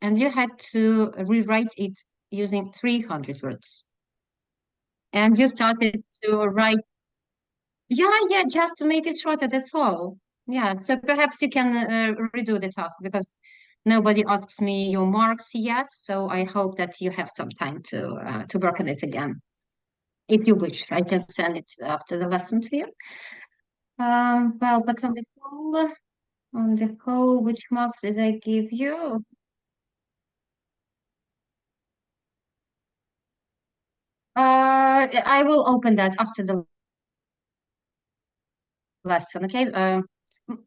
and you had to rewrite it using 300 words. And you started to write, yeah, just to make it shorter, that's all. Yeah, so perhaps you can redo the task because nobody asks me your marks yet. So I hope that you have some time to work on it again. If you wish, I can send it after the lesson to you. Well, but on the whole, which marks did I give you? I will open that after the lesson, okay?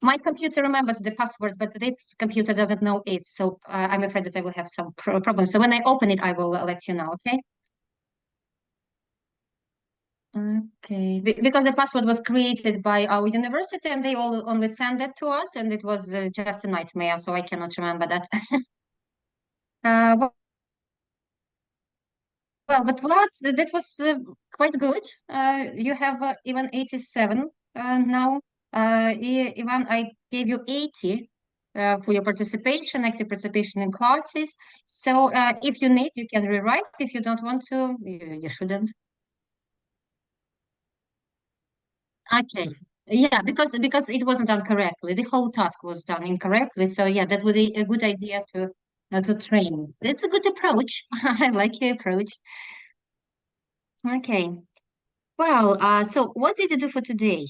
My computer remembers the password, but this computer doesn't know it, so I'm afraid that I will have some problems. So when I open it, I will let you know, okay? Okay, because the password was created by our university and they all only send it to us, and it was just a nightmare, so I cannot remember that. Well, but Vlad, that was quite good. You have even 87 now. Ivan, I gave you 80 for your participation, active participation in classes. So if you need, you can rewrite. If you don't want to, you shouldn't. Okay. Yeah, because it wasn't done correctly. The whole task was done incorrectly. So yeah, that would be a good idea to train. It's a good approach. I like your approach. Okay. Well, so what did you do for today?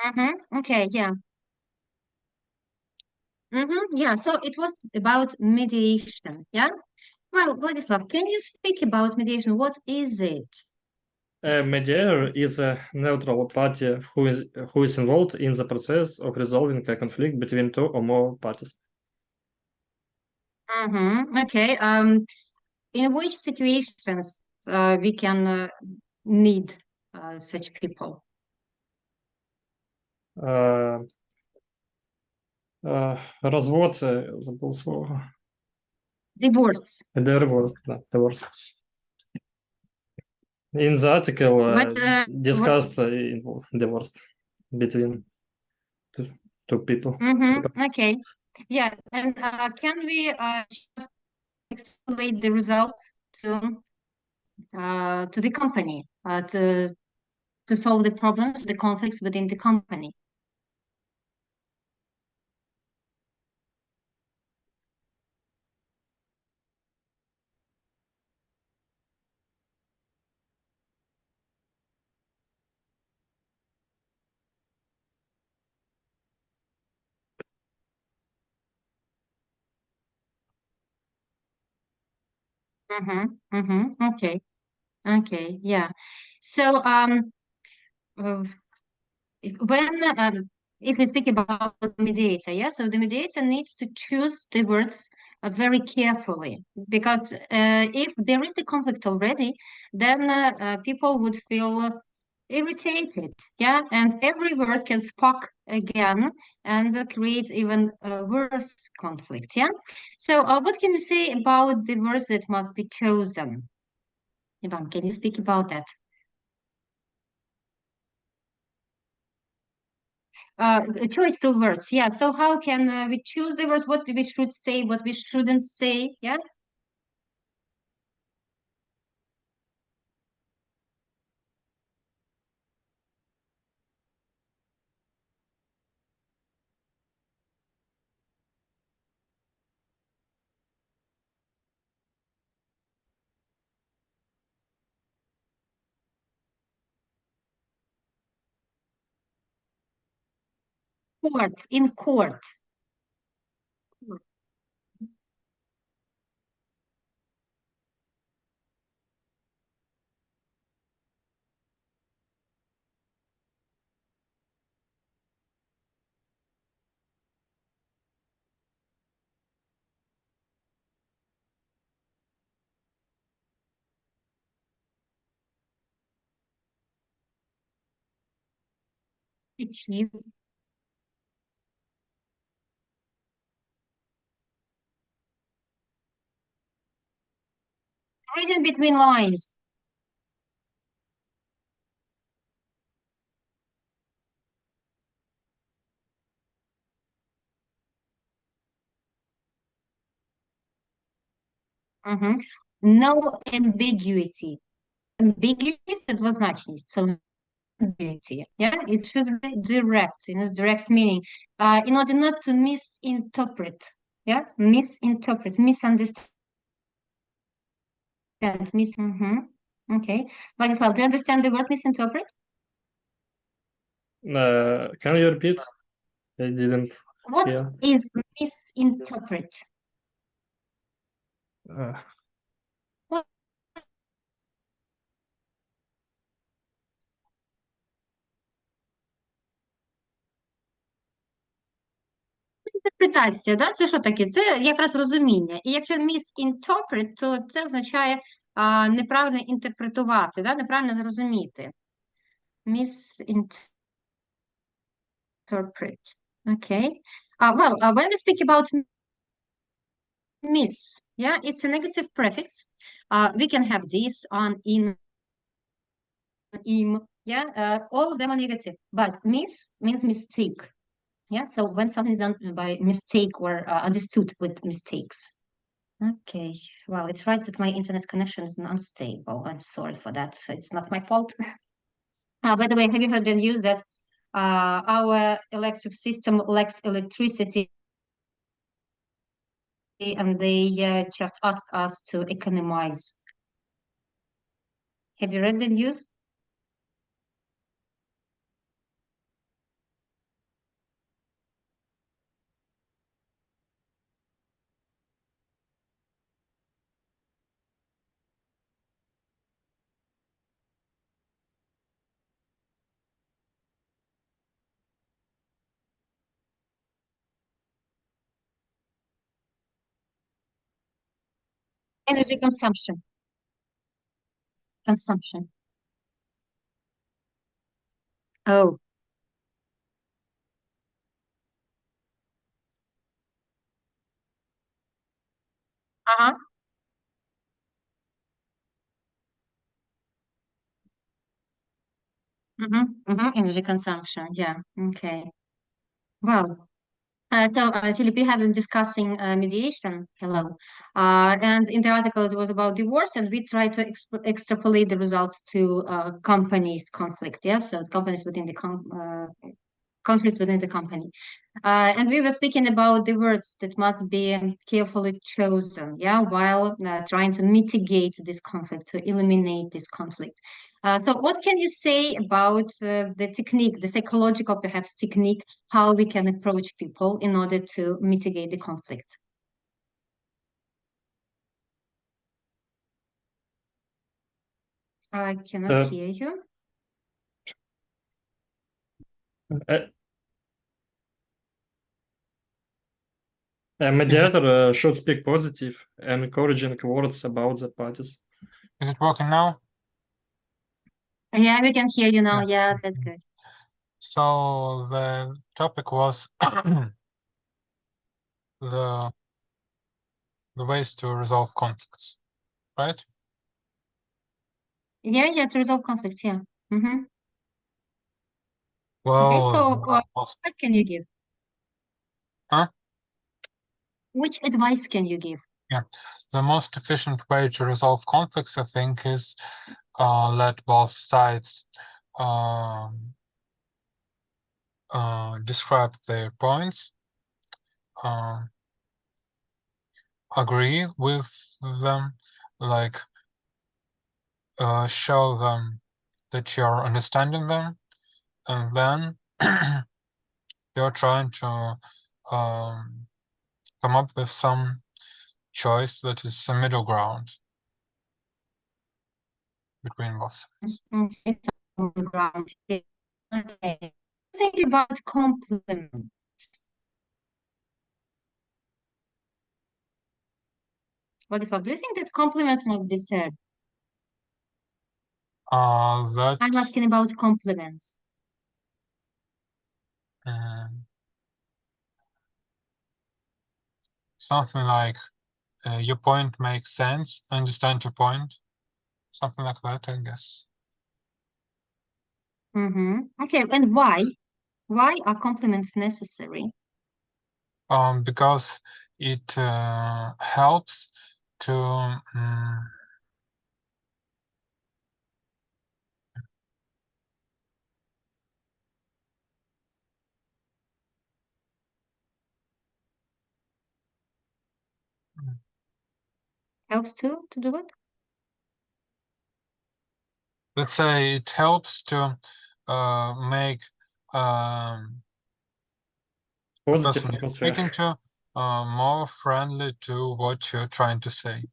Mm-hmm. Okay, yeah. Mm-hmm. Yeah, so it was about mediation. Yeah. Well, Vladislav, can you speak about mediation? What is it? A mediator is a neutral party who is involved in the process of resolving a conflict between two or more parties. Mm-hmm. Okay. In which situations we can need such people? Э, Развод, забыл слово. Divorce. Divorce, да, divorce. In the article, What? discussed divorce between two people. Mm-hmm. Okay. Yeah. And can we just explain the results to the company to solve the problems, the conflicts within the company? Mm-hmm. Mm-hmm. Okay. Okay. Yeah. So uh, when if we speak about the mediator, yeah, so the mediator needs to choose the words very carefully because if there is the conflict already, then people would feel irritated, yeah, and every word can spark again and create even a worse conflict, yeah. So what can you say about the words that must be chosen? Ivan, can you speak about that? Choice of words, yeah. So how can we choose the words, what we should say, what we shouldn't say, yeah? Court, in court. Achieve. Reading between lines. No ambiguity. Ambiguity – це двозначність. So ambiguity. Yeah, it should be direct in its direct meaning. In order not to misinterpret. Yeah, misinterpret, misunderstand. Okay. Vladislav, do you understand the word misinterpret? Can you repeat? I didn't What hear. is misinterpret? Uh, What інтерпретація, да? Це що таке? Це якраз розуміння. І якщо misinterpret, то це означає неправильно інтерпретувати, да? Неправильно зрозуміти. Misinterpret. Okay. Well, when we speak about miss, yeah, it's a negative prefix. We can have this, on, in, im, yeah, all of them are negative. But miss means mistake. Yeah, so when something is done by mistake or understood with mistakes. Okay, well, it writes that my internet connection is unstable. I'm sorry for that. It's not my fault. By the way, have you heard the news that our electric system lacks electricity and they just asked us to economize? Have you read the news? Energy consumption. Consumption. Oh. Uh-huh. Energy consumption. Yeah. Okay. Well, Philip, we have been discussing mediation. Hello. And in the article, it was about divorce, and we try to extrapolate the results to companies' conflict. Yeah, so companies within the conflicts within the company. And we were speaking about the words that must be carefully chosen, yeah, while trying to mitigate this conflict, to eliminate this conflict. So what can you say about the technique, the psychological perhaps technique, how we can approach people in order to mitigate the conflict? I cannot uh, hear you. A mediator should speak positive and encouraging words about the parties. Is it working now? Yeah, we can hear you now. Yeah. Yeah, that's good. So the topic was the ways to resolve conflicts, right? Yeah, to resolve conflicts. Yeah. Okay. Well, So what can you give? Huh? Which advice can you give? Yeah, the most efficient way to resolve conflicts, I think, is let both sides describe their points, agree with them, like show them that you're understanding them, and then you're trying to come up with some choice that is a middle ground between both sides. It's on the ground. Okay. Think about compliments. Vladislav, do you think that compliments must be said? That I'm asking about compliments. something like your point makes sense, I understand your point, something like that, I guess. Okay, and why? Why are compliments necessary? Because it helps to Helps to do what? let's say it helps to make Positive person you're atmosphere. speaking to more friendly to what you're trying to say.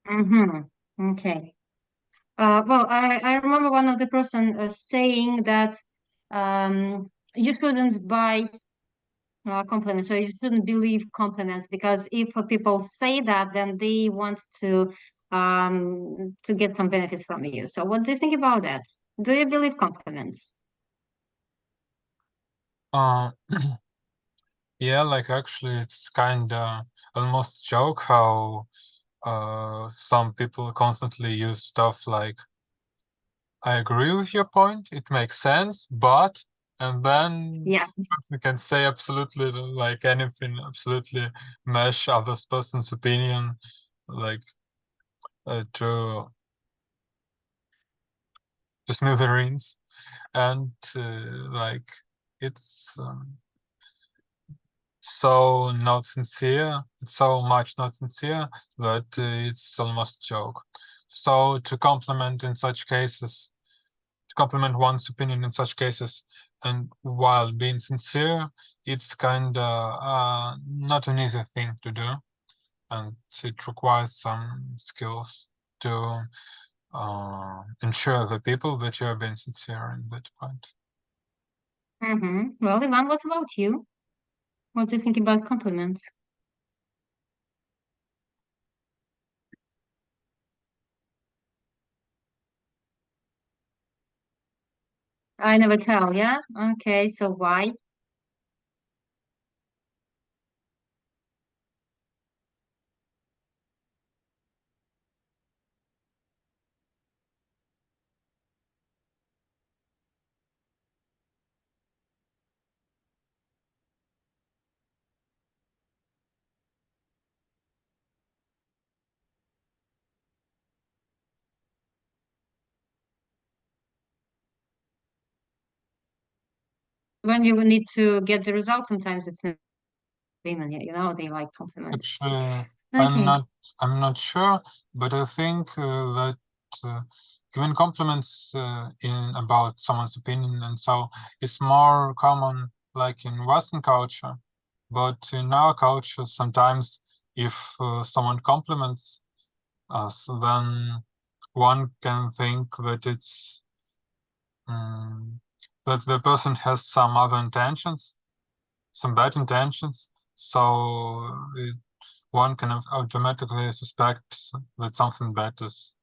Okay. Well, I remember one of the person saying that you shouldn't buy compliments, or you shouldn't believe compliments, because if people say that, then they want to get some benefits from you. So what do you think about that? Do you believe compliments? Yeah, like actually it's kind of almost joke how some people constantly use stuff like, I agree with your point, it makes sense, but, and then Yeah. you can say absolutely like anything, absolutely mash other person's opinion, like to smithereens, and like it's so not sincere, it's so much not sincere that it's almost joke. So to compliment in such cases, to compliment one's opinion in such cases, and while being sincere, it's kind of not an easy thing to do, and it requires some skills to ensure the people that you're being sincere in that point. Well, Ivan, what about you? What do you think about compliments? I never tell, yeah? Okay, so why? When you need to get the result, sometimes it's not women, you know, they like compliments. Actually, Okay. I'm not sure, but I think that giving compliments in about someone's opinion and so is more common like in Western culture, but in our culture sometimes if someone compliments us, then one can think that it's that the person has some other intentions, some bad intentions, so one can automatically suspect that something bad is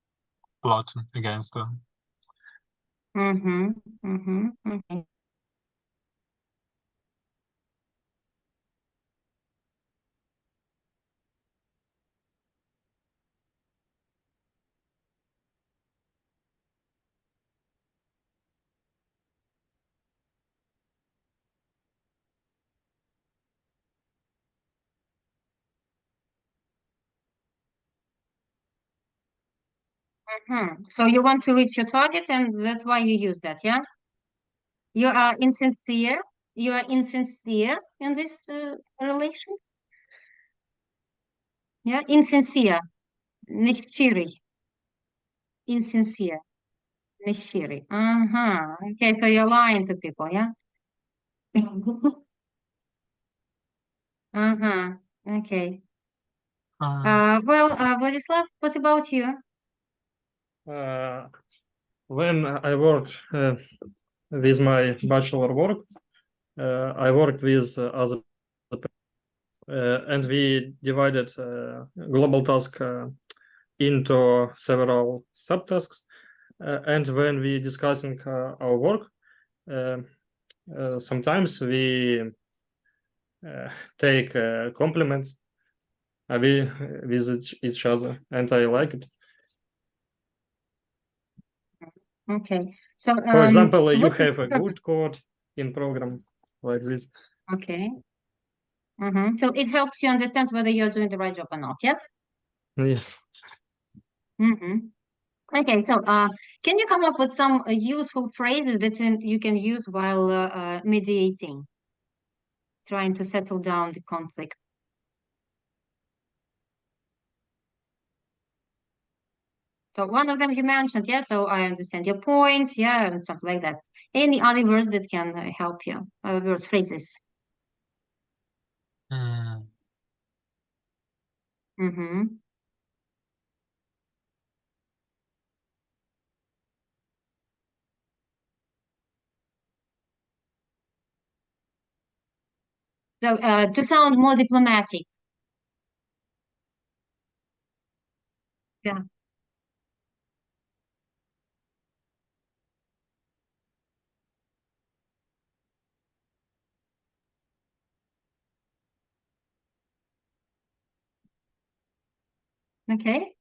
plotting against them. Okay. So you want to reach your target, and that's why you use that, yeah? You are insincere. You are insincere in this relation? Yeah, insincere. Нещирый. Insincere. Нещирый. Okay, so you're lying to people, yeah? Okay. Well, Vladislav, what about you? When I worked with my bachelor work, I worked with other and we divided global task into several subtasks. And when we discussing our work, sometimes we take compliments with each other, and I like it. Okay. So, For example, you what's the have a purpose? good code in program like this. Okay. So it helps you understand whether you're doing the right job or not, yeah? Yes. Okay, so can you come up with some useful phrases that you can use while mediating, trying to settle down the conflict? So one of them you mentioned, yeah, so I understand your point, yeah, and stuff like that. Any other words that can help you, words, phrases? Hmm. Mm-hmm. So to sound more diplomatic. Yeah. Okay.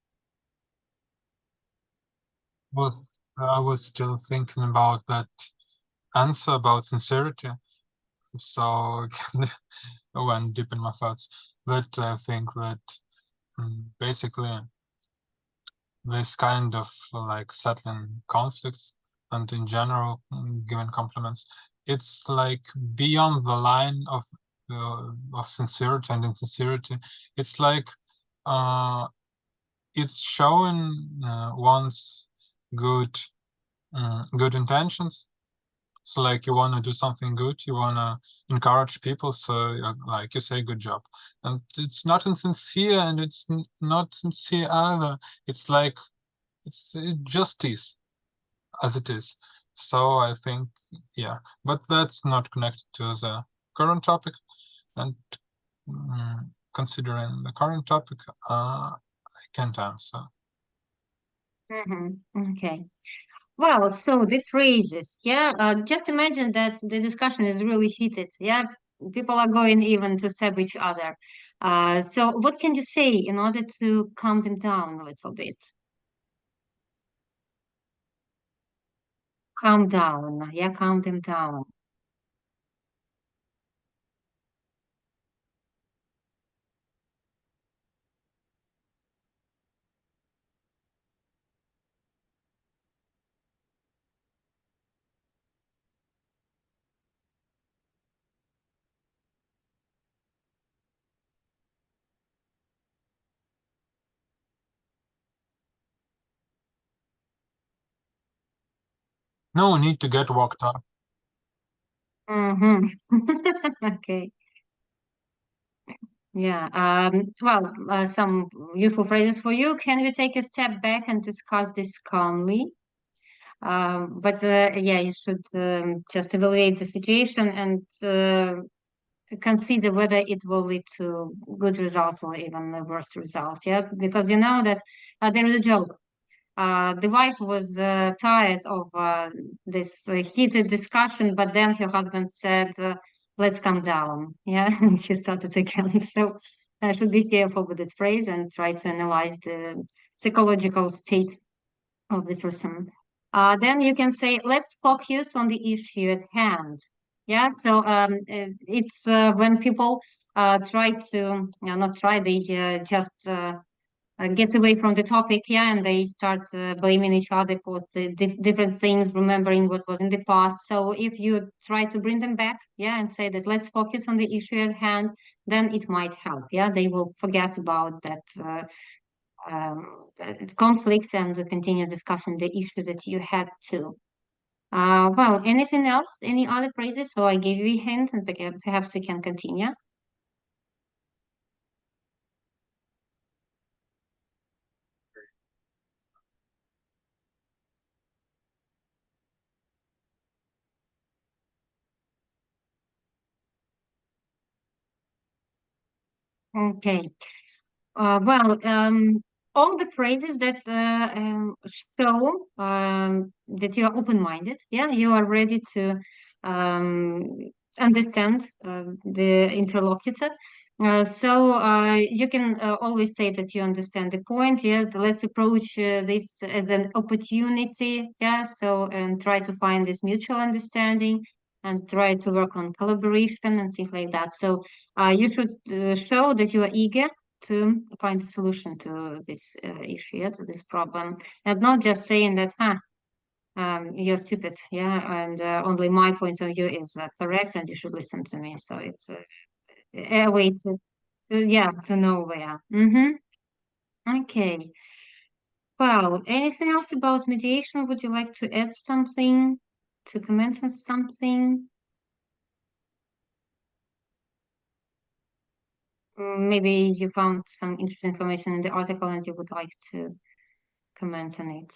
Well, I was still thinking about that answer about sincerity, so I went deep in my thoughts. But I think that basically this kind of like settling conflicts and in general giving compliments, it's like beyond the line of sincerity and insincerity. It's like it's showing one's good good intentions. So like you want to do something good, you want to encourage people, so like you say good job, and it's not insincere and it's not sincere either. It's like it just is as it is. So I think, yeah, but that's not connected to the current topic, and considering the current topic, I can't answer. Okay. Well, so the phrases, yeah, just imagine that the discussion is really heated, yeah, people are going even to stab each other. So what can you say in order to calm them down a little bit? Calm down, yeah, calm them down. No need to get worked up. Mm-hmm. Okay. Yeah. Well, some useful phrases for you. Can we take a step back and discuss this calmly? But yeah, you should just evaluate the situation and consider whether it will lead to good results or even a worse result. Yeah, because you know that there is a joke. The wife was tired of this heated discussion, but then her husband said, "Let's calm down." Yeah, and she started again. So I should be careful with that phrase and try to analyze the psychological state of the person. Then you can say, let's focus on the issue at hand. Yeah, so it's when people try to, not try, they just get away from the topic, yeah, and they start blaming each other for the different things, remembering what was in the past. So if you try to bring them back, yeah, and say that let's focus on the issue at hand, then it might help. Yeah, they will forget about that conflict and continue discussing the issue that you had to. Well, anything else? Any other phrases? So I gave you a hint, and perhaps we can continue. Okay. Well, all the phrases that show that you are open-minded, yeah, you are ready to understand the interlocutor. You can always say that you understand the point. Yeah, let's approach this as an opportunity. Yeah, so and try to find this mutual understanding and try to work on collaboration and things like that. So you should show that you are eager to find a solution to this issue, yeah, to this problem, and not just saying that, you're stupid, yeah, and only my point of view is correct, and you should listen to me. So it's a way to know where. Okay. Wow. Anything else about mediation? Would you like to add something, to comment on something? Maybe you found some interesting information in the article and you would like to comment on it.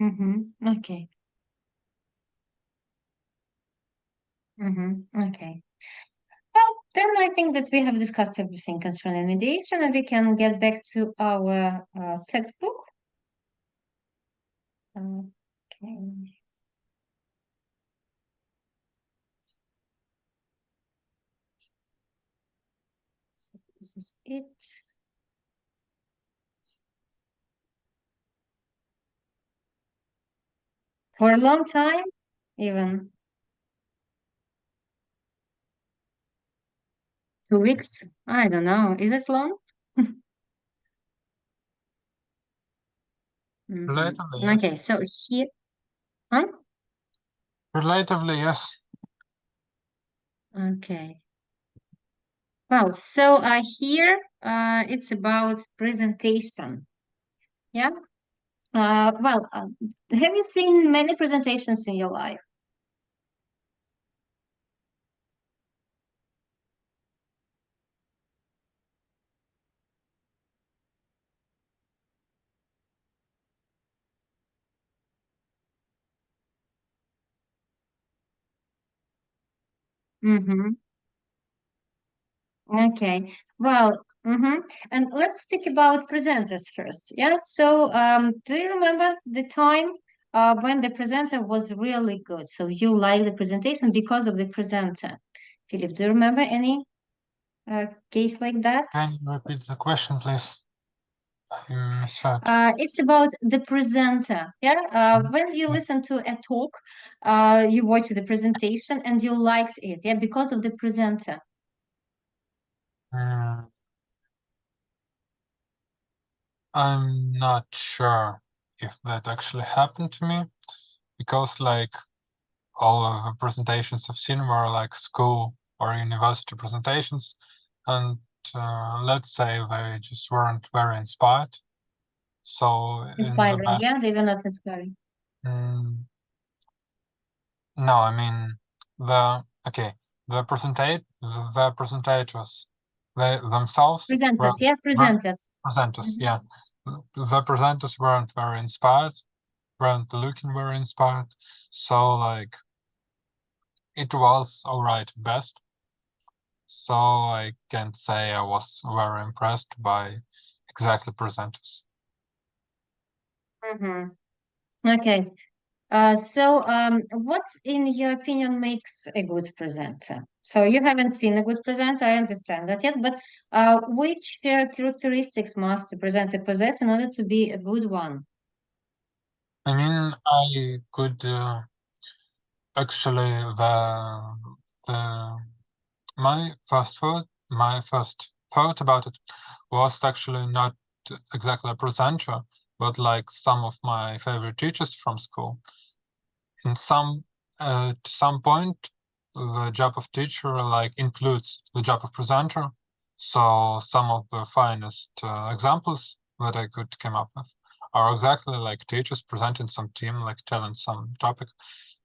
Okay. Okay. Well, then I think that we have discussed everything concerning mediation, and we can get back to our textbook. Okay. So this is it. For a long time, even 2 weeks. I don't know. Is it long? Relatively, yes. Okay, so here, huh? Relatively, yes. Okay. Well, so here it's about presentation. Yeah. Well, have you seen many presentations in your life? Mm-hmm. Okay. Well, and let's speak about presenters first. Yeah. So, do you remember the time when the presenter was really good? So you like the presentation because of the presenter. Philip, do you remember any case like that? Can you repeat the question, please? I misheard. It's about the presenter. Yeah. When you listen to a talk, you watch the presentation and you liked it. Yeah, because of the presenter. Hmm. I'm not sure if that actually happened to me, because like all of the presentations I've seen were like school or university presentations, and let's say they just weren't very inspired. So Inspiring, yeah, they were not inspiring. Mm, no, I mean the presentators, they themselves Presenters, yeah, presenters. presenters, Mhm. yeah. The presenters weren't very inspired, weren't looking very inspired. So like it was all right best. So I can't say I was very impressed by exactly presenters. Okay. What, in your opinion, makes a good presenter? So you haven't seen a good presenter, I understand that yet, but which characteristics must a presenter possess in order to be a good one? I mean, I could actually the my first thought about it was actually not exactly a presenter, but like some of my favorite teachers from school. In to some point, the job of teacher like includes the job of presenter. So some of the finest examples that I could come up with are exactly like teachers presenting some team, like telling some topic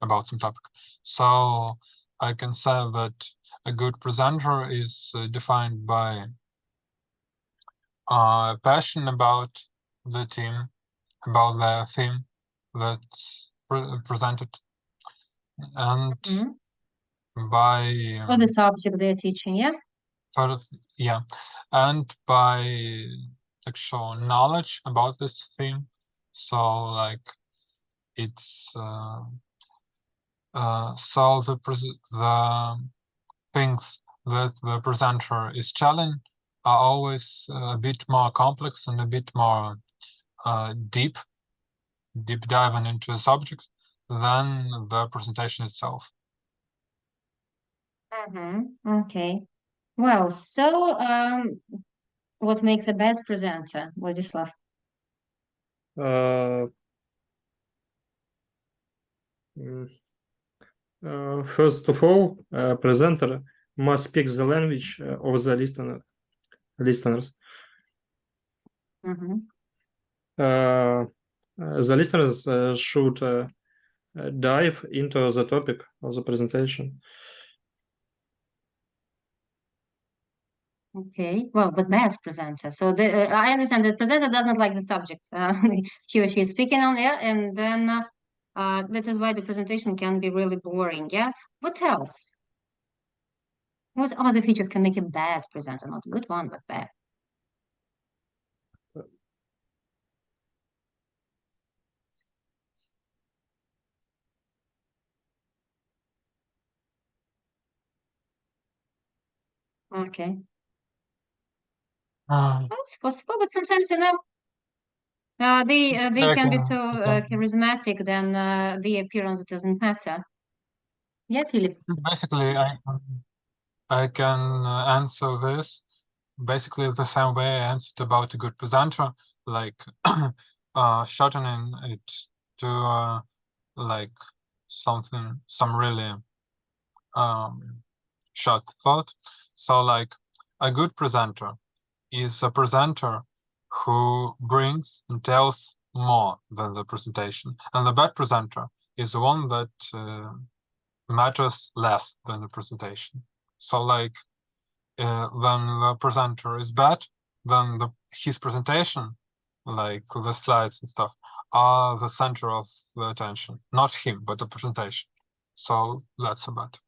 about some topic. So I can say that a good presenter is defined by passion about the team, about the theme that's presented, and Mhm. by Or the subject they're teaching, yeah? sort of, yeah, and by actual knowledge about this theme. So like it's so the things that the presenter is telling are always a bit more complex and a bit more deep diving into the subject than the presentation itself. Okay. Well, what makes a bad presenter, Vladislav? Uh, mm, First of all, presenter must speak the language of the listeners. The listeners should dive into the topic of the presentation. Okay, well, but bad presenter. So I understand that presenter does not like the subject he or she is speaking on, yeah, and then that is why the presentation can be really boring, yeah. What else? What other features can make a bad presenter? Not a good one, but bad. Okay. Well, it's possible, but sometimes, they can be so charismatic, then the appearance doesn't matter. Yeah, Philip. Basically, I can answer this basically the same way I answered about a good presenter, like shortening it to like some really short thought. So like a good presenter is a presenter who brings and tells more than the presentation, and the bad presenter is the one that matters less than the presentation. So like when the presenter is bad, then his presentation, like the slides and stuff, are the center of the attention, not him, but the presentation. So that's about.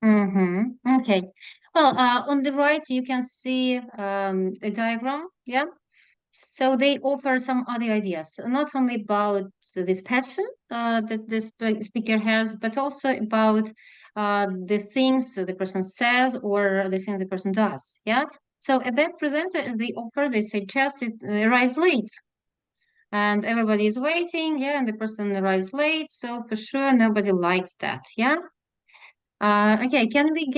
Okay. Well, on the right, you can see a diagram. Yeah. So they offer some other ideas, not only about this passion that the speaker has, but also about the things that the person says or the things the person does. Yeah. So a bad presenter, as they offer, they suggest it arrives late, and everybody is waiting. Yeah, and the person arrives late, so for sure nobody likes that. Yeah. Okay, can we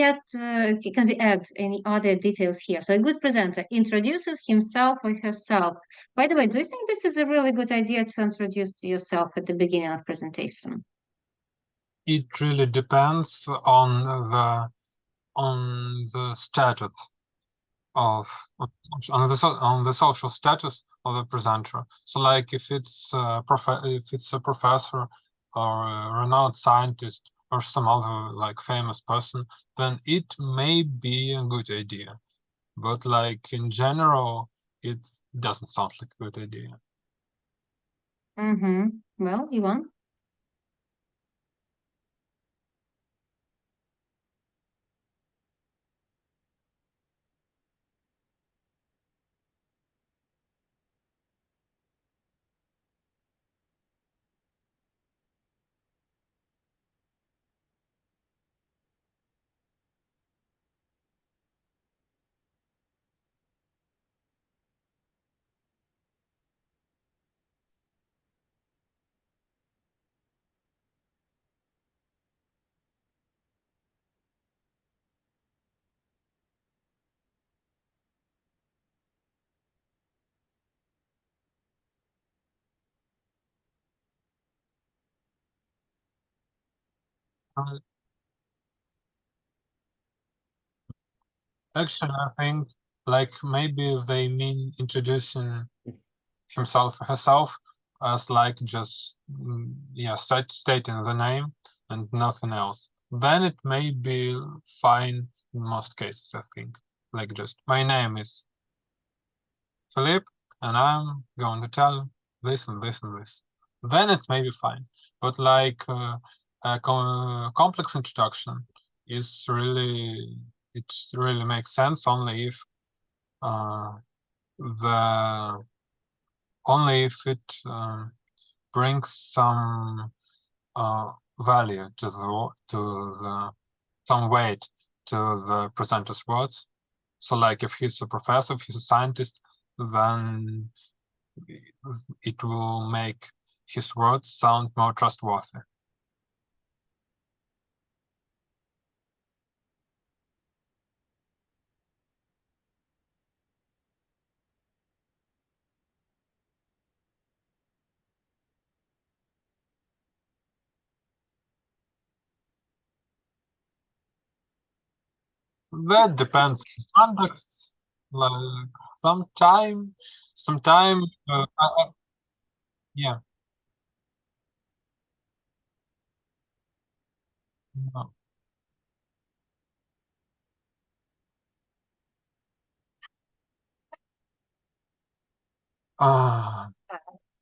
add any other details here? So a good presenter introduces himself or herself. By the way, do you think this is a really good idea to introduce yourself at the beginning of presentation? it really depends on the status of on the social status of the presenter. So, like, if it's a professor or a renowned scientist or some other like famous person, then it may be a good idea. But like in general, it doesn't sound like a good idea. Well, Ivan? Uh, Actually, I think like maybe they mean introducing himself or herself as like just yeah, stating the name and nothing else. Then it may be fine in most cases, I think. Like just my name is Philip and I'm going to tell this and this and this. Then it's maybe fine. But like a complex introduction is really, it really makes sense only if uh, the only if it brings some value to the some weight to the presenter's words. So, like, if he's a professor, if he's a scientist, then it will make his words sound more trustworthy. That depends on context. Like sometime, yeah. No.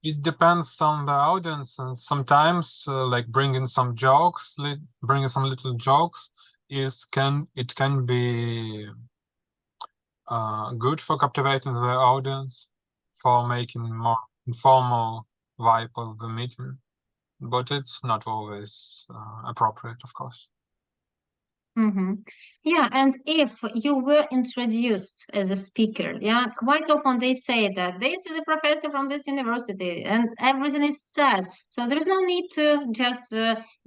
It depends on the audience, and sometimes like bringing some jokes, bringing some little jokes it can be good for captivating the audience, for making more informal vibe of the meeting, but it's not always appropriate, of course. Yeah, and if you were introduced as a speaker, yeah, quite often they say that this is a professor from this university and everything is said. So there is no need to just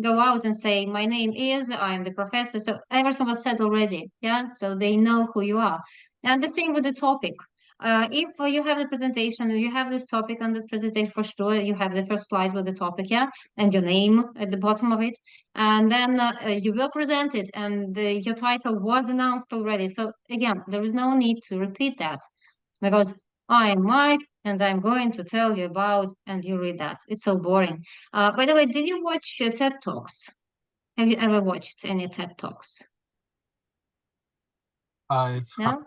go out and say, my name is, I'm the professor. So everything was said already, yeah, so they know who you are. And the same with the topic. If you have the presentation, you have this topic on the presentation for sure, you have the first slide with the topic, yeah, and your name at the bottom of it. And then you will present it, and your title was announced already. So again, there is no need to repeat that because I am Mike and I'm going to tell you about, and you read that. It's so boring. By the way, did you watch TED Talks? Have you ever watched any TED Talks? I've No?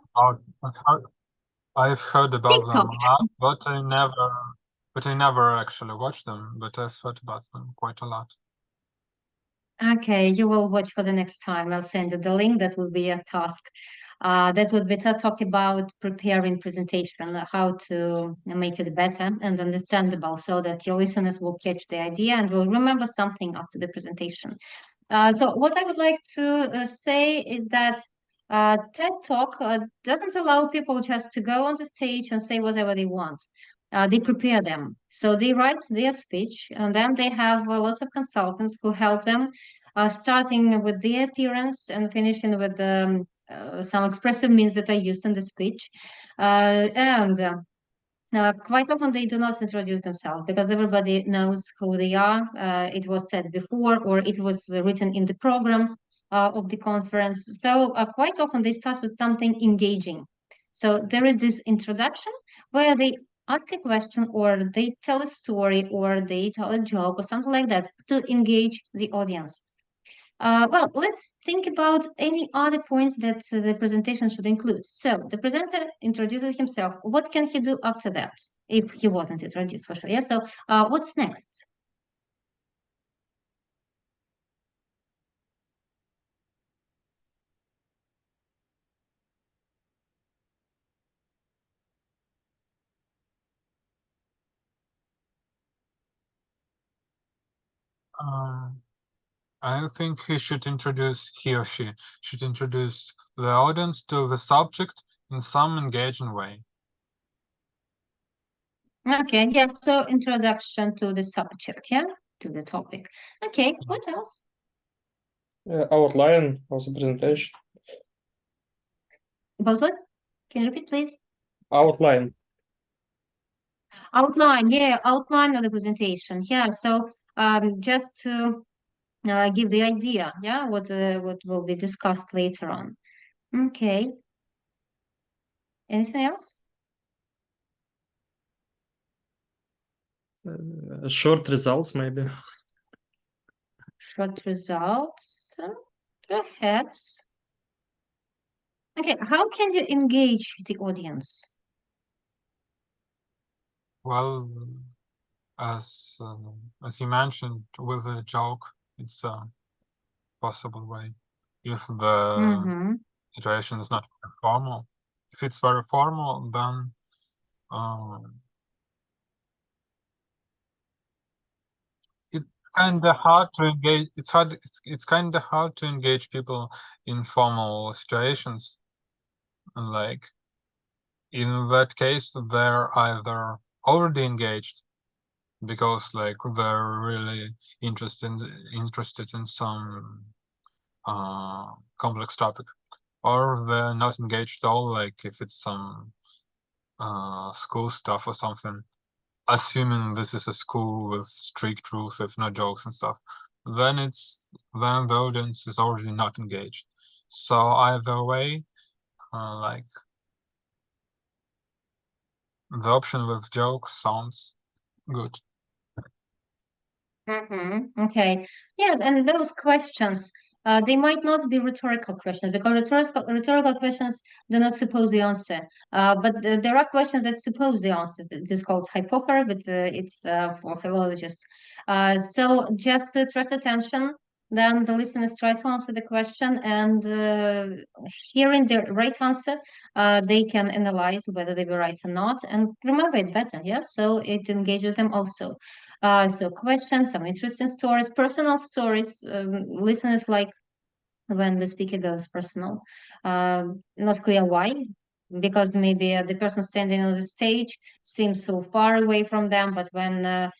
I've heard about them TikTok. a lot, but I never actually watched them, but I've heard about them quite a lot. Okay, you will watch for the next time. I'll send you the link. That will be a task. That would be to talk about preparing presentation, how to make it better and understandable so that your listeners will catch the idea and will remember something after the presentation. So what I would like to say is that TED Talk doesn't allow people just to go on the stage and say whatever they want. They prepare them. So they write their speech, and then they have lots of consultants who help them, starting with their appearance and finishing with some expressive means that are used in the speech. And quite often they do not introduce themselves because everybody knows who they are. It was said before, or it was written in the program of the conference. So quite often they start with something engaging. So there is this introduction where they ask a question, or they tell a story, or they tell a joke, or something like that to engage the audience. Well, let's think about any other points that the presentation should include. So the presenter introduces himself. What can he do after that if he wasn't introduced for sure? Yeah. So what's next? I think he or she should introduce the audience to the subject in some engaging way. Okay. Yeah. So introduction to the subject. Yeah. To the topic. Okay. What else? Outline of the presentation. About what? Can you repeat, please? Outline. Outline. Yeah. Outline of the presentation. Yeah. So just to give the idea. Yeah. What will be discussed later on. Okay. Anything else? Short results, maybe. Short results, perhaps. Okay, how can you engage the audience? Well, as you mentioned, with a joke, it's a possible way. If the situation is not very formal, if it's very formal, then it's kind of hard to engage. It's kind of hard to engage people in formal situations. Like in that case, they're either already engaged because like they're really interested in some complex topic, or they're not engaged at all, like if it's some school stuff or something, assuming this is a school with strict rules with no jokes and stuff, then the audience is already not engaged. So either way, like the option with jokes sounds good. Okay. Yeah, and those questions, they might not be rhetorical questions because rhetorical questions do not suppose the answer. But there are questions that suppose the answer. It is called hypochore, but it's for philologists. So just to attract attention, then the listeners try to answer the question, and hearing the right answer, they can analyze whether they were right or not and remember it better. Yeah, so it engages them also. So questions, some interesting stories, personal stories. Listeners like when the speaker goes personal. Not clear why, because maybe the person standing on the stage seems so far away from them, but when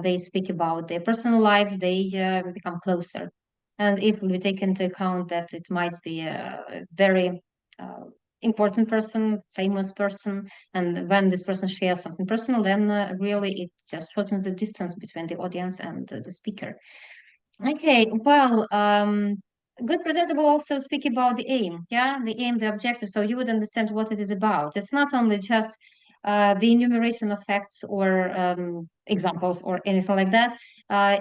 they speak about their personal lives, they become closer. And if we take into account that it might be a very important person, famous person, and when this person shares something personal, then really it just shortens the distance between the audience and the speaker. Okay, well, good presenter will also speak about the aim, yeah, the aim, the objective, so you would understand what it is about. It's not only just the enumeration of facts or examples or anything like that.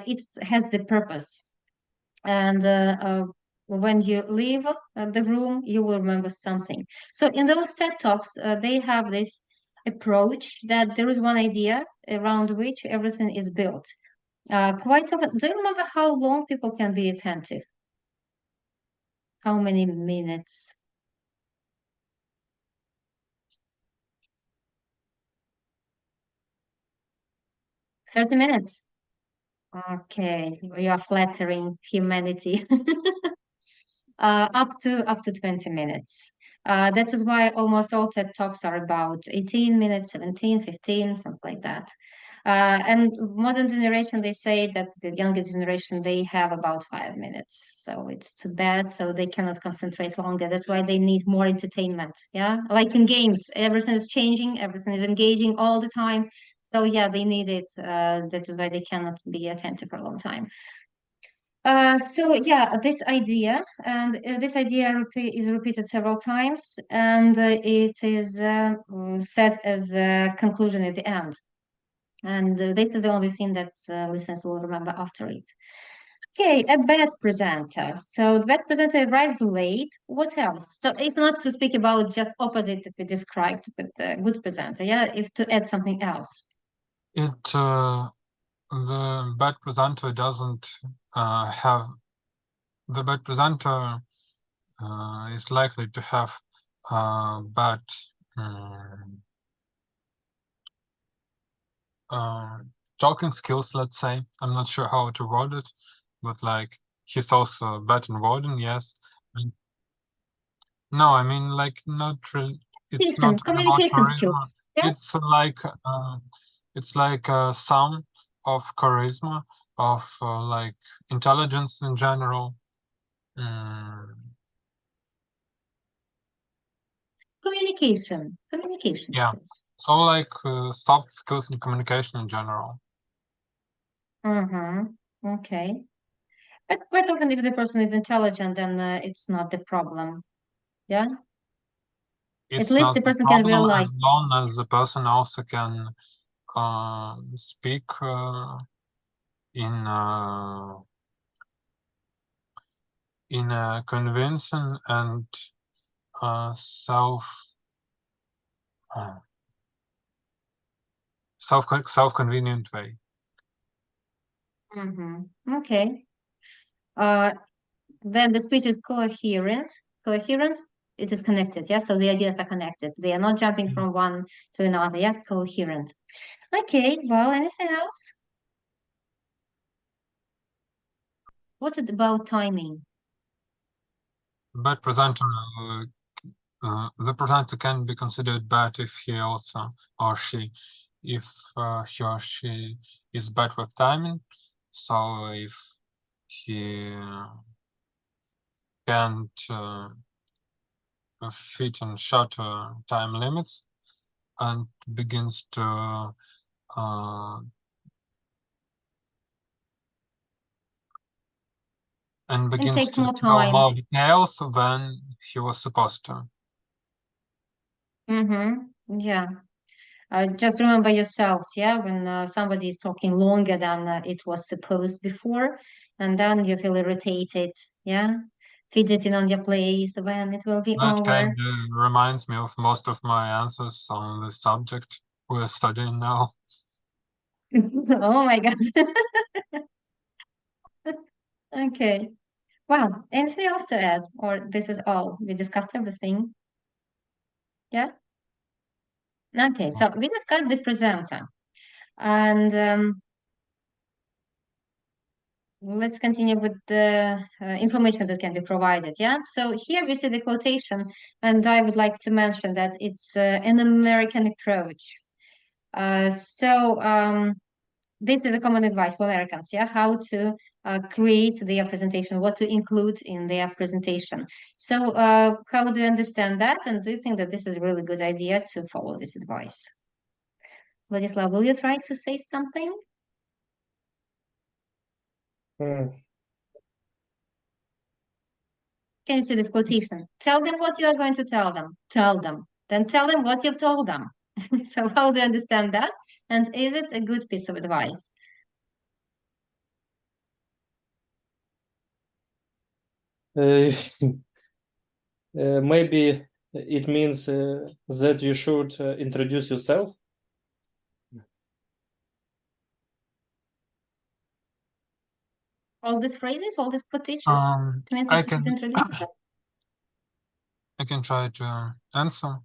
It has the purpose. And when you leave the room, you will remember something. So in those TED Talks, they have this approach that there is one idea around which everything is built. Quite often, do you remember how long people can be attentive? How many minutes? 30 minutes. Okay, we are flattering humanity. Up to 20 minutes. That is why almost all TED Talks are about 18 minutes, 17, 15, something like that. And modern generation, they say that the younger generation, they have about 5 minutes. So it's too bad. So they cannot concentrate longer. That's why they need more entertainment. Yeah. Like in games, everything is changing, everything is engaging all the time. So yeah, they need it. That is why they cannot be attentive for a long time. So yeah, this idea is repeated several times, and it is said as a conclusion at the end. And this is the only thing that listeners will remember after it. Okay, a bad presenter. So the bad presenter arrives late. What else? So if not to speak about just opposite that we described with the good presenter, yeah, if to add something else. The bad presenter doesn't have the bad presenter is likely to have bad talking skills, let's say. I'm not sure how to word it, but like he's also bad in wording, yes. No, I mean like not really. It's not about Communication charisma. skills. Yeah. It's like a sum of charisma, of like intelligence in general. Communication Yeah. skills. So like soft skills and communication in general. Okay. But quite often, if the person is intelligent, then it's not the problem. Yeah. It's At least not the the person can problem as realize. long as the person also can speak in a convincing and self-convenient way. Okay. Then the speech is coherent. Coherent, it is connected. Yeah. So the ideas are connected. They are not jumping from one to another. Yeah. Coherent. Okay. Well, anything else? What's it about timing? Bad presenter, the presenter can be considered bad if he also or she, if he or she is bad with timing. So if he can't fit in shorter time limits and begins to takes more tell time. more details than he was supposed to. Yeah. Just remember yourselves, yeah, when somebody is talking longer than it was supposed before, and then you feel irritated, yeah, fidgeting on your place when it will be That over. kind of reminds me of most of my answers on the subject we're studying now. Oh my God. Okay. Well, anything else to add, or this is all? We discussed everything. Yeah. Okay, so we discussed the presenter, and let's continue with the information that can be provided. Yeah. So here we see the quotation, and I would like to mention that it's an American approach. This is a common advice for Americans. Yeah, how to create their presentation, what to include in their presentation. So how do you understand that? And do you think that this is a really good idea to follow this advice? Vladislav, will you try to say something? Can you see this quotation? Tell them what you are going to tell them. Tell them. Then tell them what you've told them. So how do you understand that? And is it a good piece of advice? Maybe it means that you should introduce yourself. All these phrases, all these quotations, it means that you should introduce yourself. I can try to answer.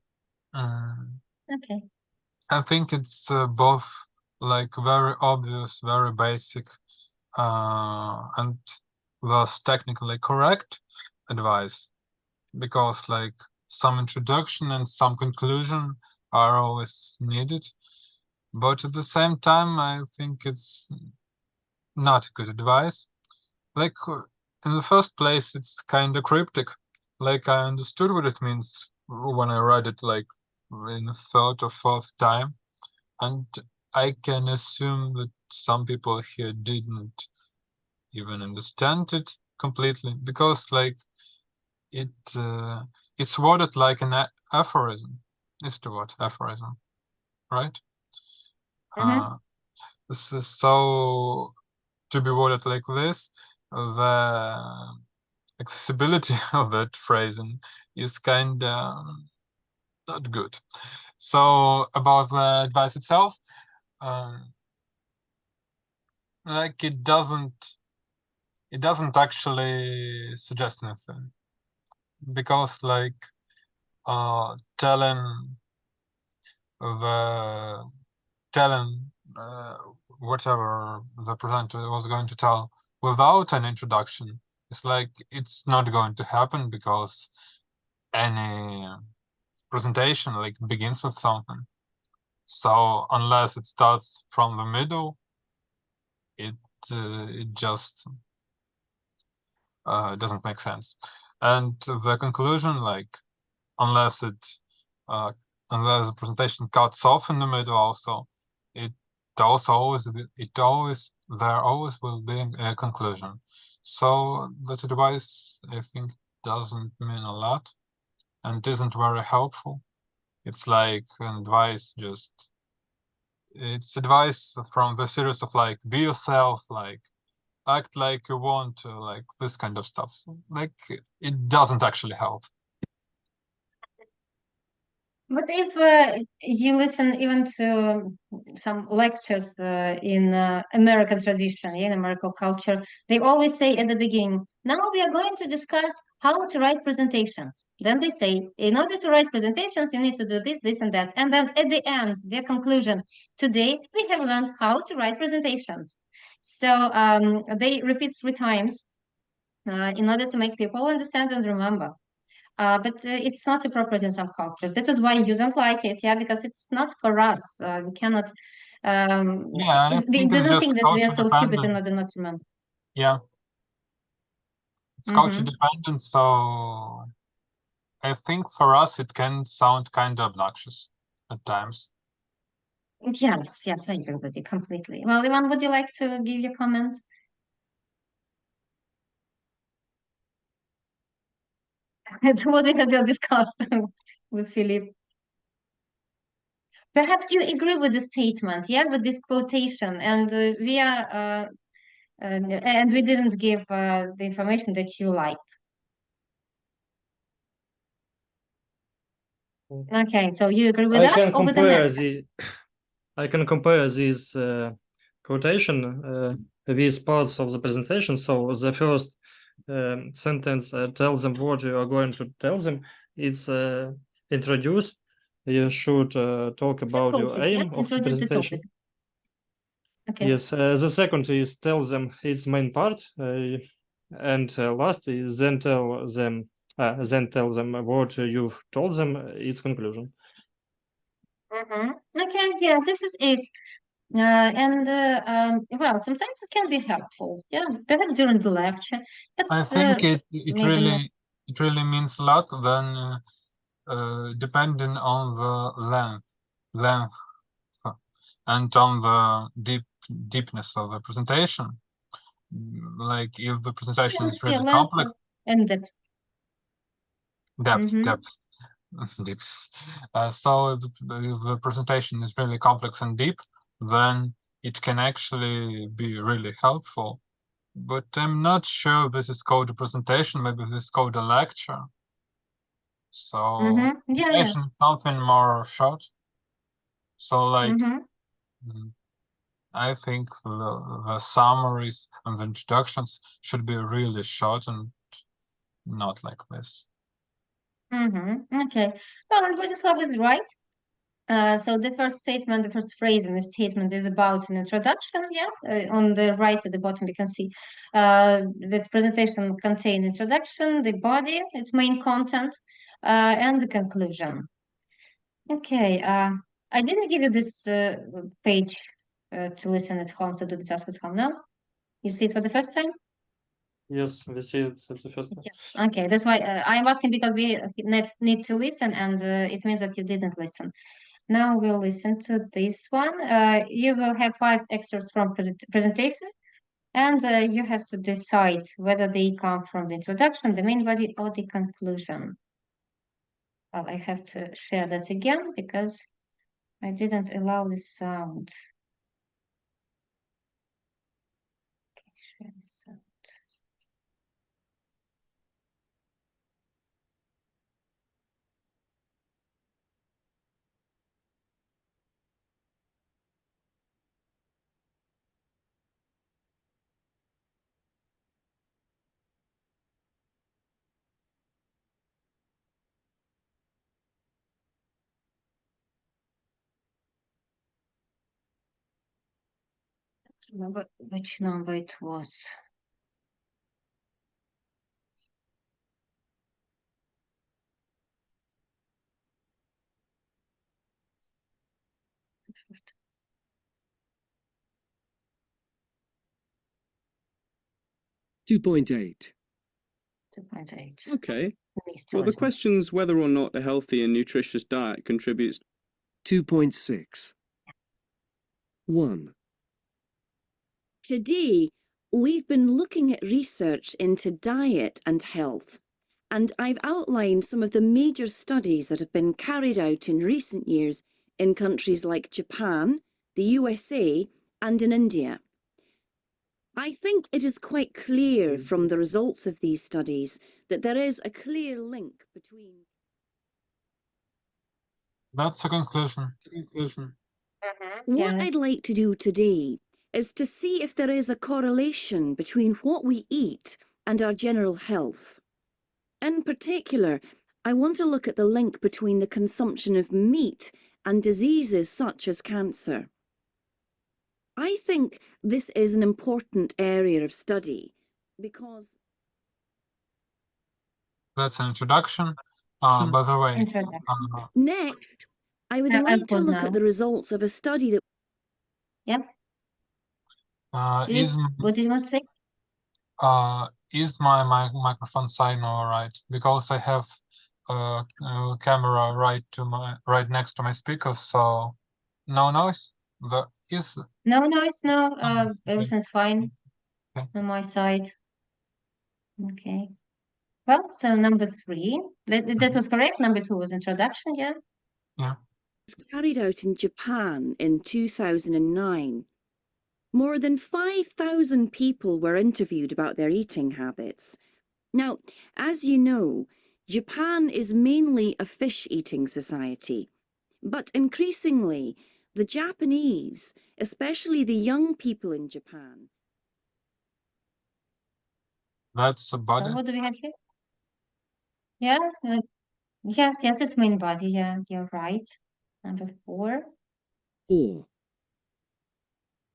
Okay. I think it's both like very obvious, very basic, and thus technically correct advice, because like some introduction and some conclusion are always needed. But at the same time, I think it's not good advice. Like, in the first place, it's kind of cryptic. Like, I understood what it means when I read it, like, in the third or fourth time. And I can assume that some people here didn't even understand it completely, because, like, it's worded like an aphorism. Is the word aphorism, right? This is so to be worded like this, the accessibility of that phrasing is kind of not good. So about the advice itself, like it doesn't actually suggest anything, because like telling whatever the presenter was going to tell without an introduction, it's like it's not going to happen, because any presentation like begins with something. So unless it starts from the middle, it just doesn't make sense. And the conclusion, like, unless the presentation cuts off in the middle, also there always will be a conclusion. So that advice, I think, doesn't mean a lot and isn't very helpful. It's like advice, it's advice from the series of like, be yourself, like act like you want to, like this kind of stuff. Like it doesn't actually help. But if you listen even to some lectures in American tradition, in American culture, they always say at the beginning, now we are going to discuss how to write presentations. Then they say, in order to write presentations, you need to do this, this, and that. And then at the end, their conclusion, today we have learned how to write presentations. So they repeat 3 times in order to make people understand and remember. But it's not appropriate in some cultures. That is why you don't like it, yeah, because it's not for us. We cannot. Yeah, I We think do it's not just think that we are culture so stupid in dependent. order not to remember. Yeah, it's culture dependent, so I think for us it can sound kind of obnoxious at times. Yes, yes, I agree with you completely. Well, Ivan, would you like to give your comment? To what we have just discussed with Philip. Perhaps you agree with the statement, yeah, with this quotation, and and we didn't give the information that you like. Okay, so you agree with us or with America? I can compare this quotation with parts of the presentation. So the first sentence tells them what you are going to tell them. It's introduce. You should talk about Topic, your aim yeah? of the Introduce the presentation. topic. Okay. Yes, the second is tell them its main part, and last is then tell them what you've told them its conclusion. Okay, yeah, this is it. Well, sometimes it can be helpful, yeah, perhaps during the lecture, but I think it maybe not. really means a lot then, depending on the length and on the deepness of the presentation. Like if the presentation Yes, is yeah, really less complex, and depth. depth deep. So if the presentation is really complex and deep, then it can actually be really helpful. But I'm not sure this is called a presentation, maybe this is called a lecture. So Yeah, presentation is something more short. So like I think the summaries and the introductions should be really short and not like this. Okay. Well, and Vladislav is right. So the first statement, the first phrase in the statement is about an introduction. Yeah, on the right at the bottom, you can see that presentation contains introduction, the body, its main content, and the conclusion. Okay. I didn't give you this page to listen at home, to do the task at home now. You see it for the first time? Yes, we see it. It's the first time. Yes. Okay, that's why I'm asking, because we need to listen, and it means that you didn't listen. Now we'll listen to this one. You will have 5 extras from presentation, and you have to decide whether they come from the introduction, the main body, or the conclusion. Well, I have to share that again because I didn't allow the sound. Okay, share the sound. Remember which number it was. Two point eight. 2.8. Okay. Please Well, tell the us. question's whether or not a healthy and nutritious diet contributes. 2.6. 1. Today, we've been looking at research into diet and health, and I've outlined some of the major studies that have been carried out in recent years in countries like Japan, the USA, and in India. I think it is quite clear from the results of these studies that there is a clear link between... That's a conclusion. What Yeah. I'd like to do today is to see if there is a correlation between what we eat and our general health. In particular, I want to look at the link between the consumption of meat and diseases such as cancer. I think this is an important area of study because... That's an introduction. By the way, Introduction. Next, I would I'll like to pause look now. at the results of a study that... Yep. is What did you want to say? is my microphone signal all right? Because I have a camera right next to my speaker, so no noise. No noise, no. Okay. Everything's fine Okay. on my side. Okay. Well, so number 3, that was correct. Number 2 was introduction, yeah? Yeah. was carried out in Japan in 2009. More than 5,000 people were interviewed about their eating habits. Now, as you know, Japan is mainly a fish-eating society, but increasingly, the Japanese, especially the young people in Japan... That's a body. What do we have here? Yeah, yes, it's main body, yeah, you're right. Number 4. 4.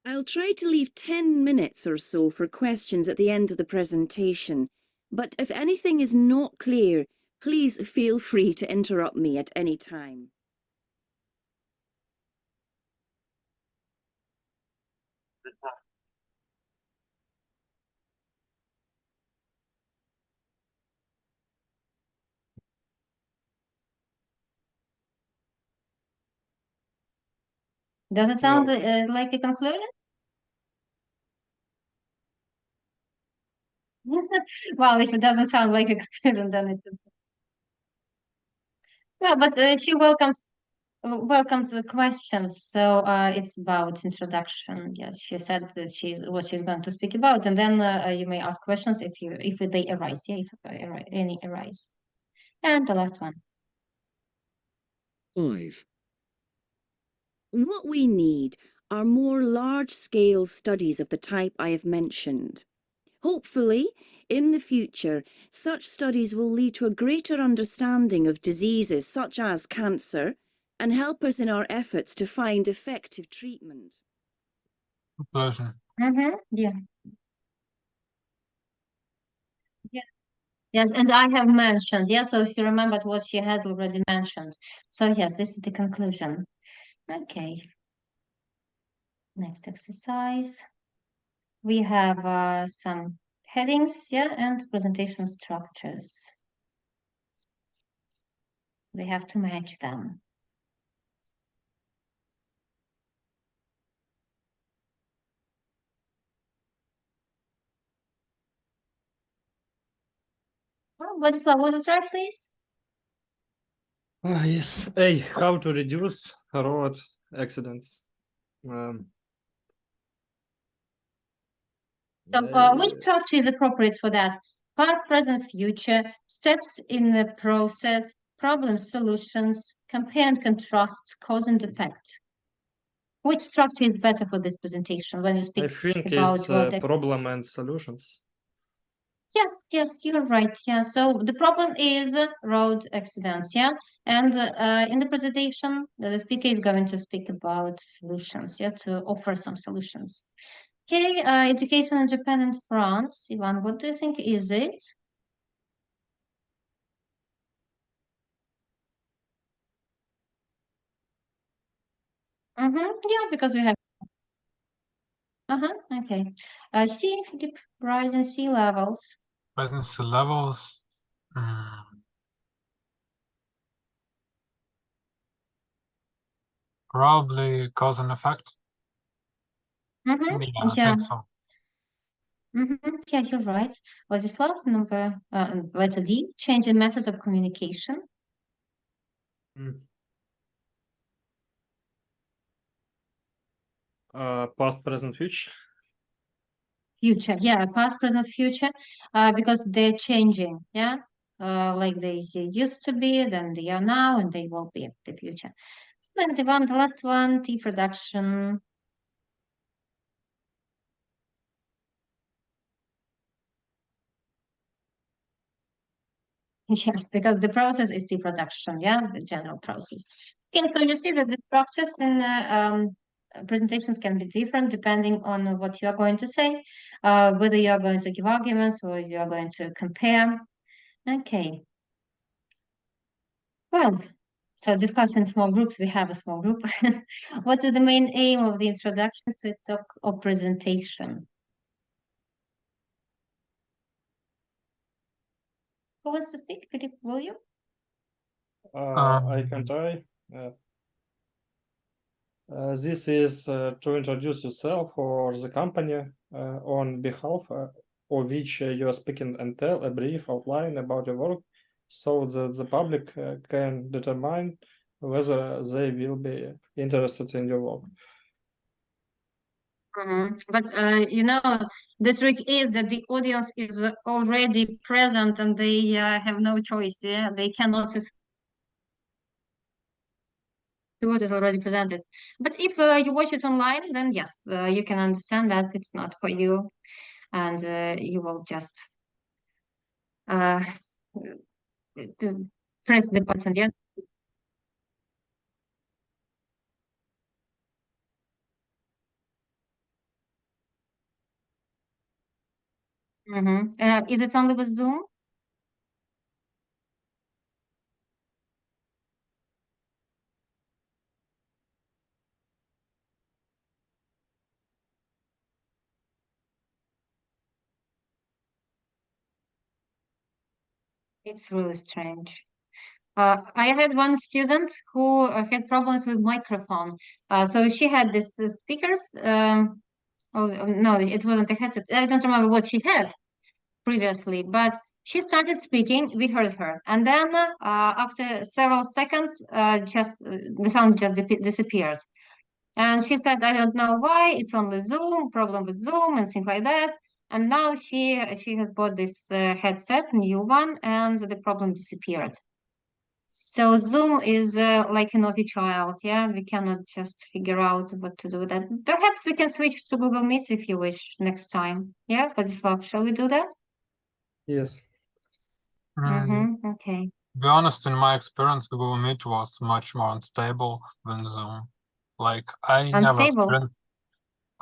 I'll try to leave 10 minutes or so for questions at the end of the presentation, but if anything is not clear, please feel free to interrupt me at any time. Does it sound like a conclusion? Well, if it doesn't sound like a conclusion, then it's... Well, but she welcomes the questions. So it's about introduction. Yes, she said that what she's going to speak about, and then you may ask questions if they arise. Yeah, if any arise. And the last one. 5. What we need are more large-scale studies of the type I have mentioned. Hopefully, in the future, such studies will lead to a greater understanding of diseases such as cancer and help us in our efforts to find effective treatment. Conclusion. Yeah. Yes, and I have mentioned, so if you remembered what she had already mentioned. So yes, this is the conclusion. Okay. Next exercise. We have some headings, yeah, and presentation structures. We have to match them. Vladislav, will you try, please? Yes. A. How to reduce road accidents. So, which structure is appropriate for that? Past, present, future, steps in the process, problem solutions, compare and contrast, cause and effect. Which structure is better for this presentation when you I speak think about it's road accidents? problem and solutions. Yes, you're right. Yeah, so the problem is road accidents, yeah? And in the presentation, the speaker is going to speak about solutions, yeah, to offer some solutions. Okay, education in Japan and France. Ivan, what do you think is it? Yeah, because we have. Okay. C, Philip, rise in sea levels. Rising sea levels. Probably cause and effect. Yeah, I Yeah. think so. Yeah, you're right. Vladislav, letter D, change in methods of communication. Past, present, future. Future, yeah, past, present, future, because they're changing, yeah, like they used to be, then they are now, and they will be in the future. Then the last one, T production. Yes, because the process is T production, yeah, the general process. Okay, so you see that the structures in presentations can be different depending on what you are going to say, whether you are going to give arguments or you are going to compare. Okay. Well, so discussing small groups, we have a small group. What is the main aim of the introduction to talk or presentation? Who wants to speak? Philip, will you? I can try. This is to introduce yourself or the company on behalf of which you are speaking and tell a brief outline about your work so that the public can determine whether they will be interested in your work. But you know, the trick is that the audience is already present and they have no choice. Yeah, they cannot just do what is already presented. But if you watch it online, then yes, you can understand that it's not for you, and you will just uh, press the button. Yes. Is it only with Zoom? It's really strange. I had one student who had problems with microphone. So she had this speakers. No, it wasn't a headset. I don't remember what she had previously, but she started speaking. We heard her, and then after several seconds, just the sound just disappeared. And she said, "I don't know why. It's only Zoom, problem with Zoom, and things like that." And now she has bought this headset, new one, and the problem disappeared. So Zoom is like a naughty child, yeah? We cannot just figure out what to do with that. Perhaps we can switch to Google Meet if you wish next time. Yeah, Vladislav, shall we do that? Yes. Okay. To be honest, in my experience, Google Meet was much more unstable than Zoom. Like, Unstable.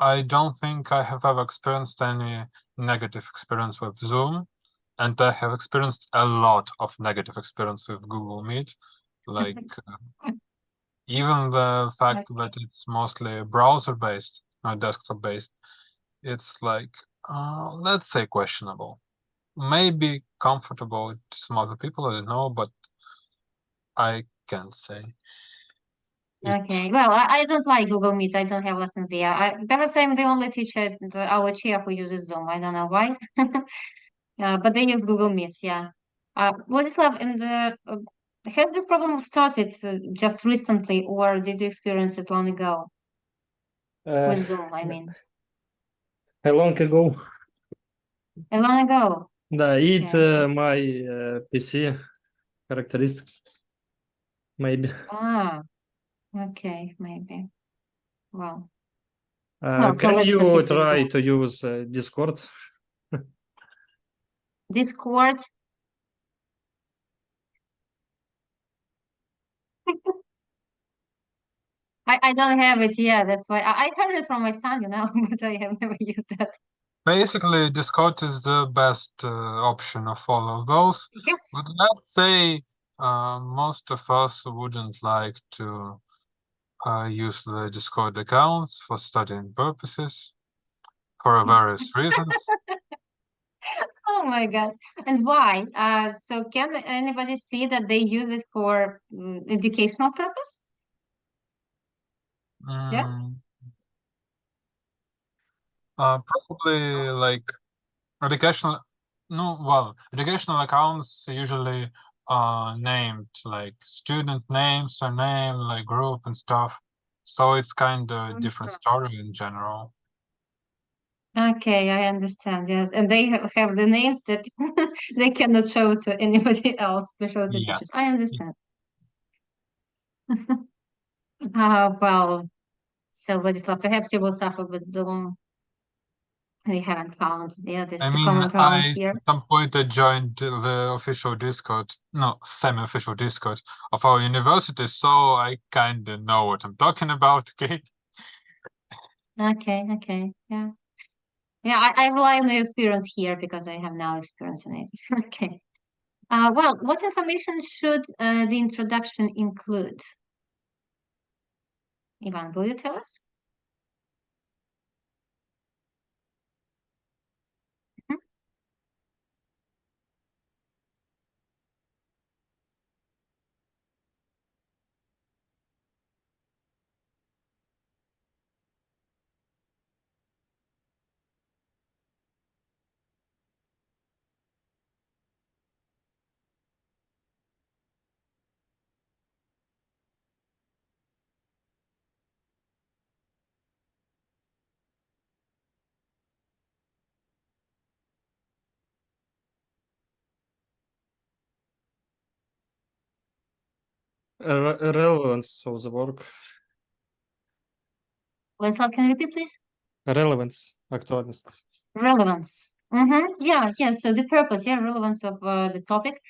I don't think I have ever experienced any negative experience with Zoom, and I have experienced a lot of negative experience with Google Meet. Like, Even the fact that it's mostly browser-based, not desktop-based, it's like, let's say questionable. Maybe comfortable to some other people, I don't know, but I can't say. Okay, well, I don't like Google Meet. I don't have lessons there. Perhaps I'm the only teacher at our chair who uses Zoom. I don't know why. But they use Google Meet, yeah. Vladislav, and has this problem started just recently, or did you experience it long ago Uh, with Zoom, I mean? a long ago. A long ago. Да, it's Yeah, my PC characteristics. Maybe. Okay, maybe. Well, so Can let's you proceed with try Zoom. to use Discord? Discord. I don't have it yet. That's why I heard it from my son, but I have never used that. Basically, Discord is the best option of all of those. Yes. But let's say most of us wouldn't like to use the Discord accounts for studying purposes for various reasons. Oh my God. And why? So can anybody see that they use it for educational purpose? Yeah. Mm, probably like educational, no, well, educational accounts usually named like student name, surname, like group and stuff. So it's kind of a different story in general. Okay, I understand. Yes, and they have the names that they cannot show to anybody else, to show to Yeah. teachers. I understand. Well, so Vladislav, perhaps you will suffer with Zoom. We haven't found this I the mean, common ground here. at some point I joined the official Discord, no, semi-official Discord of our university, so I kind of know what I'm talking about, okay? Okay, yeah. Yeah, I rely on your experience here because I have no experience in it. Okay. Well, what information should the introduction include? Ivan, will you tell us? Mhm. Relevance of the work. Vladislav, can you repeat, please? Relevance, актуальность. Relevance. Yeah. So the purpose, relevance of the topic,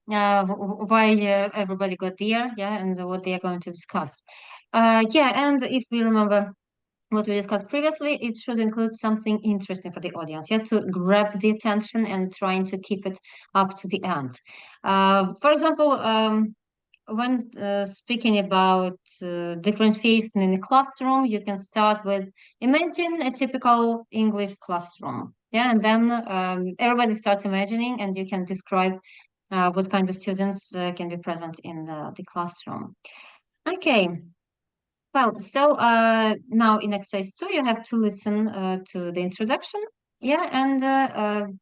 why everybody got there, and what they are going to discuss. And if we remember what we discussed previously, it should include something interesting for the audience, to grab the attention and trying to keep it up to the end. For example, when speaking about differentiation in a classroom, you can start with imagine a typical English classroom. And then everybody starts imagining, and you can describe what kind of students can be present in the classroom. Okay. Well, so now in exercise 2, you have to listen to the introduction, and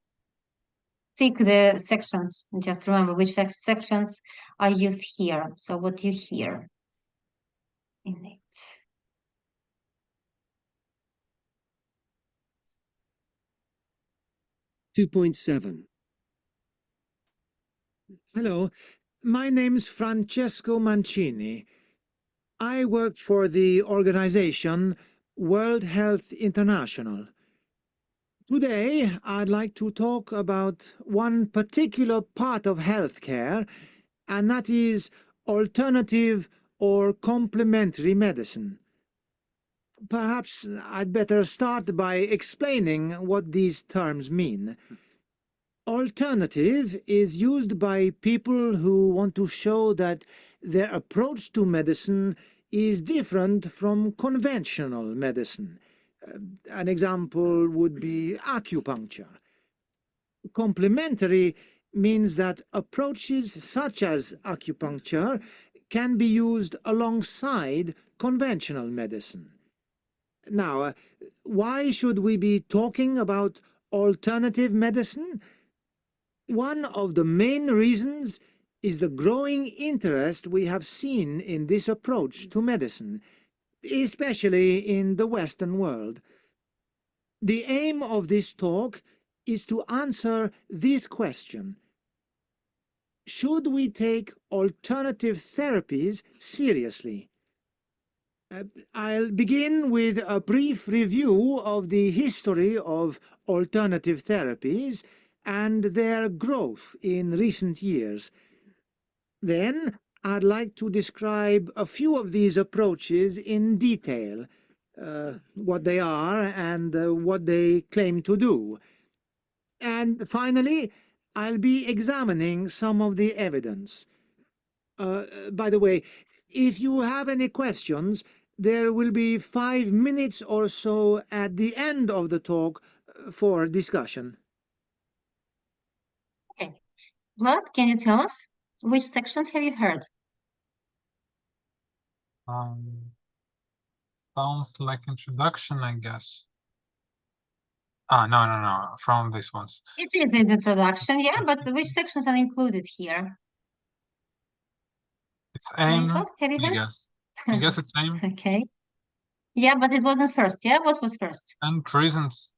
tick the sections. Just remember which sections are used here. So what you hear in it. 2.7. Hello, my name's Francesco Mancini. I work for the organization World Health International. Today, I'd like to talk about one particular part of healthcare, and that is alternative or complementary medicine. Perhaps I'd better start by explaining what these terms mean. Alternative is used by people who want to show that their approach to medicine is different from conventional medicine. An example would be acupuncture. Complementary means that approaches such as acupuncture can be used alongside conventional medicine. Now, why should we be talking about alternative medicine? One of the main reasons is the growing interest we have seen in this approach to medicine, especially in the Western world. The aim of this talk is to answer this question. Should we take alternative therapies seriously? I'll begin with a brief review of the history of alternative therapies and their growth in recent years. Then, I'd like to describe a few of these approaches in detail, what they are and what they claim to do. And finally, I'll be examining some of the evidence. By the way, if you have any questions, there will be 5 minutes or so at the end of the talk for discussion. Okay. Vlad, can you tell us which sections have you heard? Sounds like introduction, I guess. No, from these ones. It is in the introduction, yeah, but which sections are included here? It's aim, Vladislav, have you I heard? guess. I guess it's aim Okay. Yeah, but it wasn't first, yeah? What was first? and reasons.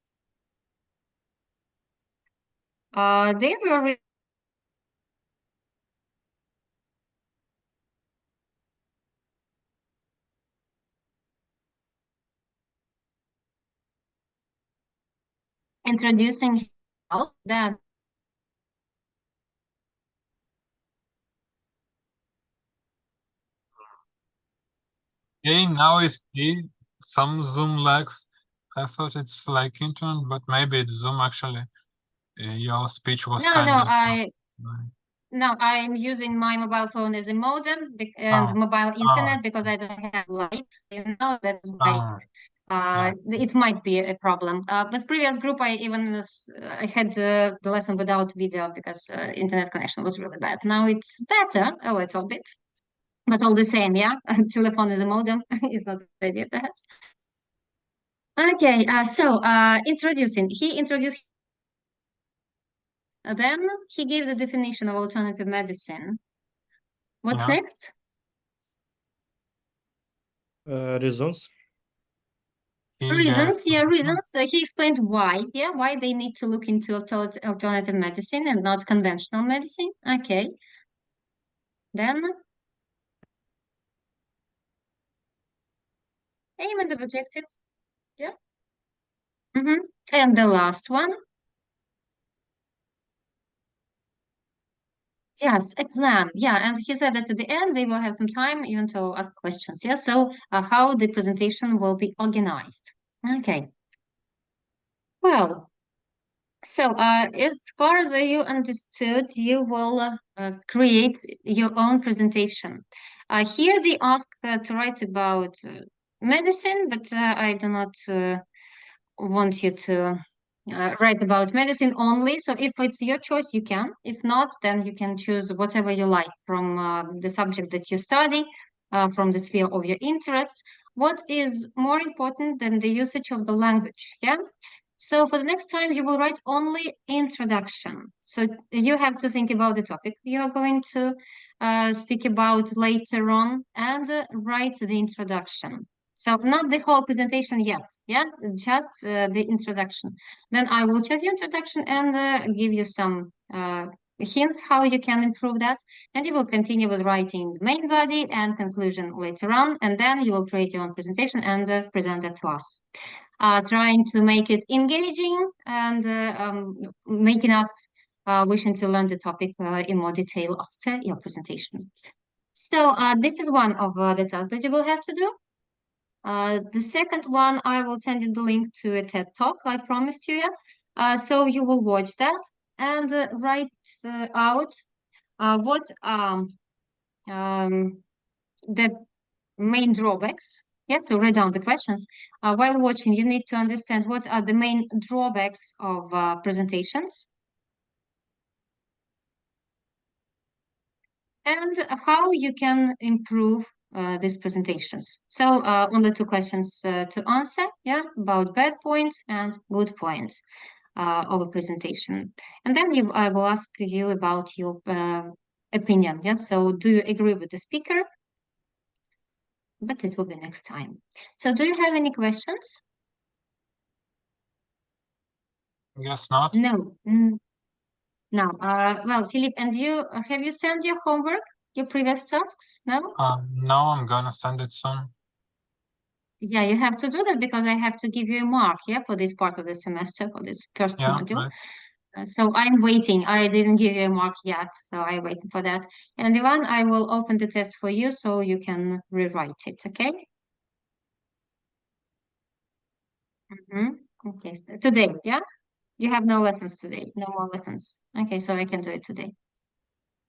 They were introducing that Okay, now I see some Zoom lags. I thought it's like internet, but maybe it's Zoom actually. Your speech was kind of... No, I'm using my mobile phone as a modem and mobile internet because I don't have light. You know, that's why it might be a problem. But previous group, I had the lesson without video because internet connection was really bad. Now it's better a little bit, but all the same, yeah. Telephone as a modem is not a good idea, perhaps. Okay, so he introduced. Then he gave the definition of alternative medicine. What's next? Reasons. Reasons. He explained why. Yeah, why they need to look into alternative medicine and not conventional medicine. Okay. Then aim and objective. Yeah. And the last one. Yes, a plan. Yeah, and he said that at the end they will have some time even to ask questions. Yeah, so how the presentation will be organized. Okay. Well, so as far as you understood, you will create your own presentation. Here they ask to write about medicine, but I do not want you to write about medicine only. So if it's your choice, you can. If not, then you can choose whatever you like from the subject that you study, from the sphere of your interests. What is more important than the usage of the language? Yeah. So for the next time, you will write only introduction. So you have to think about the topic you are going to speak about later on and write the introduction. So not the whole presentation yet, yeah, just the introduction. Then I will check your introduction and give you some hints how you can improve that. And you will continue with writing the main body and conclusion later on. And then you will create your own presentation and present it to us. Trying to make it engaging and making us wishing to learn the topic in more detail after your presentation. So this is one of the tasks that you will have to do. The second one, I will send you the link to a TED Talk, I promised you. So you will watch that and write out what the main drawbacks. Yeah, so write down the questions. While watching, you need to understand what are the main drawbacks of presentations. And how you can improve these presentations. So only 2 questions to answer, yeah, about bad points and good points of a presentation. And then I will ask you about your opinion, yeah, so do you agree with the speaker? But it will be next time. So do you have any questions? I guess not. No. No. Well, Philip, and you, have you sent your homework, your previous tasks? No? No, I'm gonna send it soon. Yeah, you have to do that because I have to give you a mark, yeah, for this part of the semester, for this first Yeah, module. right. So I'm waiting. I didn't give you a mark yet, so I'm waiting for that. And Ivan, I will open the test for you so you can rewrite it, okay? Okay, so today, yeah? You have no lessons today, no more lessons. Okay, so I can do it today.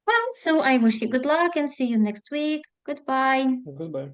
Well, so I wish you good luck and see you next week. Goodbye. Goodbye.